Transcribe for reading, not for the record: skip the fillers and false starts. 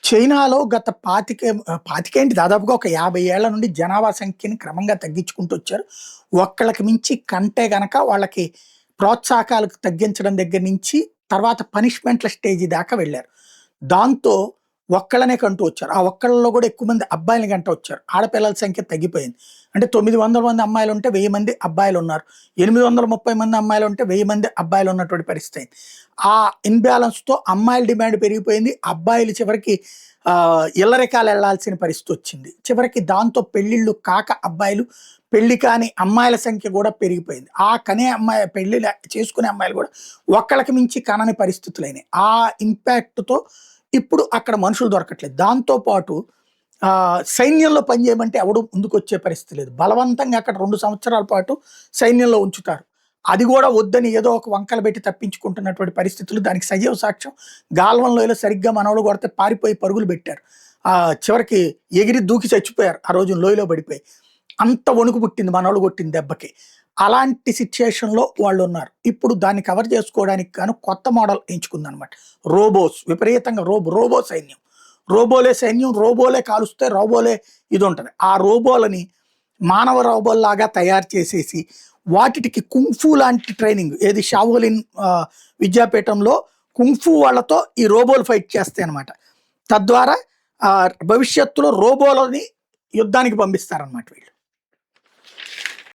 చైనాలో గత పాతికేంటి దాదాపుగా ఒక 50 ఏళ్ల నుండి జనాభా సంఖ్యని క్రమంగా తగ్గించుకుంటూ వచ్చారు. ఒక్కళ్ళకి మించి కంటే గనక వాళ్ళకి ప్రోత్సాహకాలకు తగ్గించడం దగ్గర నుంచి తర్వాత పనిష్మెంట్‌ల స్టేజి దాకా వెళ్లారు. దాంతో ఒక్కళ్ళనే కంటూ వచ్చారు. ఆ ఒక్కళ్ళలో కూడా ఎక్కువ మంది అబ్బాయిలని కంటూ వచ్చారు. ఆడపిల్లల సంఖ్య తగ్గిపోయింది. అంటే 900 మంది అమ్మాయిలుంటే 1000 మంది అబ్బాయిలున్నారు. 830 మంది అమ్మాయిలుంటే 1000 మంది అబ్బాయిలున్నటువంటి పరిస్థితి అయింది. ఆ ఇన్‌బాలన్స్‌తో అమ్మాయిల డిమాండ్ పెరిగిపోయింది. అబ్బాయిలు చివరికి ఇల్లరికాలు ఎళ్ళాల్సిన పరిస్థితొచ్చింది. చివరికి దాంతో పెళ్ళిళ్ళు కాక అబ్బాయిలు, పెళ్లి కాని అమ్మాయిల సంఖ్య కూడా పెరిగిపోయింది. ఆ కనే అమ్మాయి పెళ్లిళ్ళు చేసుకునే అమ్మాయిలు కూడా ఒక్కళ్ళకి మించి కనని పరిస్థితులైనాయి. ఆ ఇంపాక్ట్‌తో ఇప్పుడు అక్కడ మనుషులు దొరకట్లేదు. దాంతో పాటు సైన్యంలో పనిచేయమంటే ఎవడు ముందుకొచ్చే పరిస్థితి లేదు. బలవంతంగా అక్కడ 2 సంవత్సరాల పాటు సైన్యంలో ఉంచుతారు. అది గూడా వద్దని ఏదో ఒక వంకలు పెట్టి తప్పించుకుంటున్నటువంటి పరిస్థితులు. దానికి సజీవ సాక్ష్యం గాల్వన్ లోయలో సరిగ్గా మనోళ్ళు కొడితే పారిపోయి పరుగులు పెట్టారు. చివరికి ఎగిరి దూకి చచ్చిపోయారు. ఆ రోజు లోయలో పడిపోయి. అంత వణుకు పుట్టింది మనోళ్ళు కొట్టిన దెబ్బకి. అలాంటి సిట్యుయేషన్‌లో వాళ్ళున్నారు. ఇప్పుడు దాన్ని కవర్ చేసుకోవడానికి గాను కొత్త మోడల్ ఎంచుకుందనమాట. రోబోస్ విపరీతంగా రోబో సైన్యం. రోబోలే సైన్యం, రోబోలే కాలుస్తే రోబోలే ఇదుంటది. ఆ రోబోలని మానవ రోబోల్లాగా తయారు చేసేసి వాటికి కుంగ్‌ఫూ లాంటి ట్రైనింగ్ ఏది షావోలిన్ విద్యాపీఠంలో కుంగ్‌ఫూ వాళ్ళతో ఈ రోబోలు ఫైట్ చేస్తాయన్నమాట. తద్వారా భవిష్యత్తులో రోబోలని యుద్ధానికి పంపిస్తారన్నమాట వీళ్ళు.